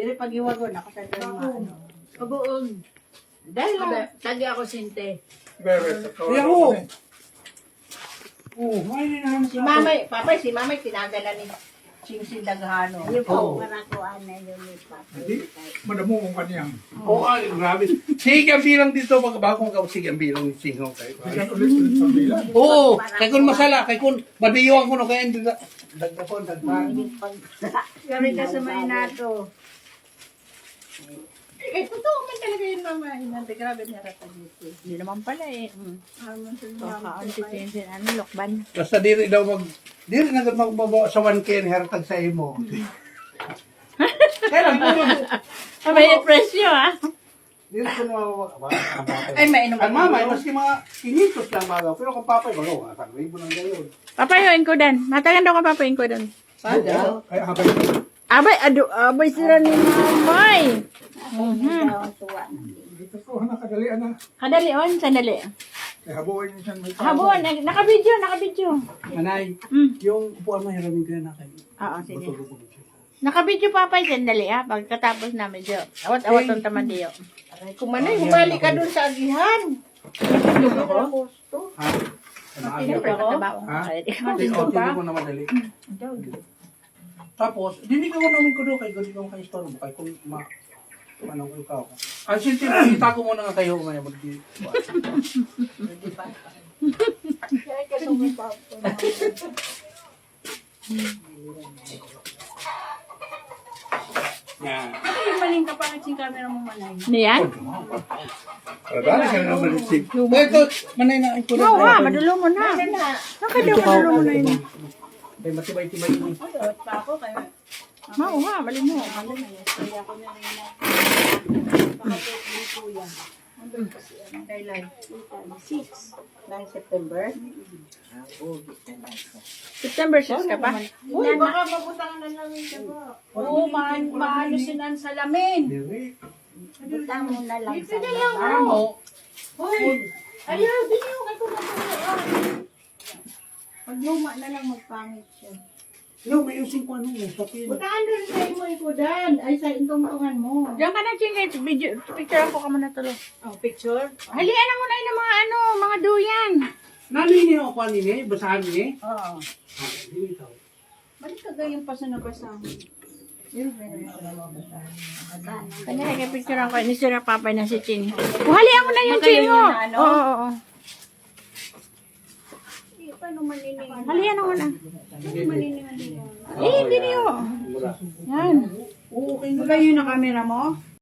Dili pag-iwagon ako sa drama. Kabuon. Dahil lang. Tagi ako sinte. Kaya ko. May ninahan Si Mamay, Papay, si Mamay tinagalan ni Sing Daghano. Yung po, marakuan na yun ni Papa. Hindi. Madamo kong kaniyang. Oo, ay, grabe. Sige ang bilang dito, magkabakong ka, sige ang bilang ni Singhong kayo. Bigan ulit sa bilang. Oo, kay kun masala, kay kun, badiyuan ko no, kaya hindi na, dagdapon, dagpang. Kami ka sa Maynato. Eh, totoo man talaga yun, Mama. Inante, grabe niya rata dito. Hindi naman pala eh. Kakaunti pinsin, ano, lokban. Basta diri daw diri na magbabawa sa 1K ni haratag sa imo. Kaya lang, May presyo ah. diri ko na mababawa. Ay, mainom Ang mama, maski mga kinitos lang bago, pero kung papay, bago, asang ribo ng gayon. Papayoin ko dan. Matagan daw ka papayoin ko dan. Pada. Kaya habang Abay sila ni Mamay. dito ko nakadalian na. Kadali on, sandali. Kaya habuin niyo siya may Habuan, nakabidyo. Manay, yung upuan mo hiramin ko na kayo. Oo, sige. Nakabidyo papay, sandali ah. Pagkatapos na medyo, awat-awat ang tamandiyo. Kung manay, humali ka dun sa agihan. Ha? Siyempre, katabaong Ha? ka. Hindi ko na madali. Tapos, hindi ka namin ko doon kay gawin ko kay store mo. Kay kung manong ikaw. Ang sinti mo, kita ko muna nga kayo ngayon. Yan. Ay, maling ka pa ng camera mo manay. Ano yan? Dali ka na malisig. Ito, manay na ito na. Oo nga, madulo mo na. Bakit daw madulo mo na yun? Ay, matibay-tibay yun. Ay, pa ako kaya. Oo nga, balik mo. Kaya ako na rin na. Pakapit ni Kuya. Andun kasi kailan? 6 ng September. September 6 ka pa? Uy, baka mabutangan na namin siya ba? Oo, maano sinan sa lamin. Butang mo na lang Dito na lang ako. Uy, ayaw, di yung ako na pag luma na lang magpangit siya. No, may using ko ano mo. Sabihin. Butaan doon sa imo ikudan. Ay, sa intungtungan mo. Diyan ka na, Chingay. Picture ako ka muna tuloy. Oh, picture? Halian na muna yun ng mga mga duyan. Nalini ako ano ni, basahan ni. Oo. Balik ka gayong pasa na basa. Kanya kaya picture ako. Ini sira papay na si Ching. Halian mo na yung Ching mo. ano? Oo. Paano manining? Halian na muna. Paano maniningan dito? Hindi niyo. Yan. Ba yun ang camera mo?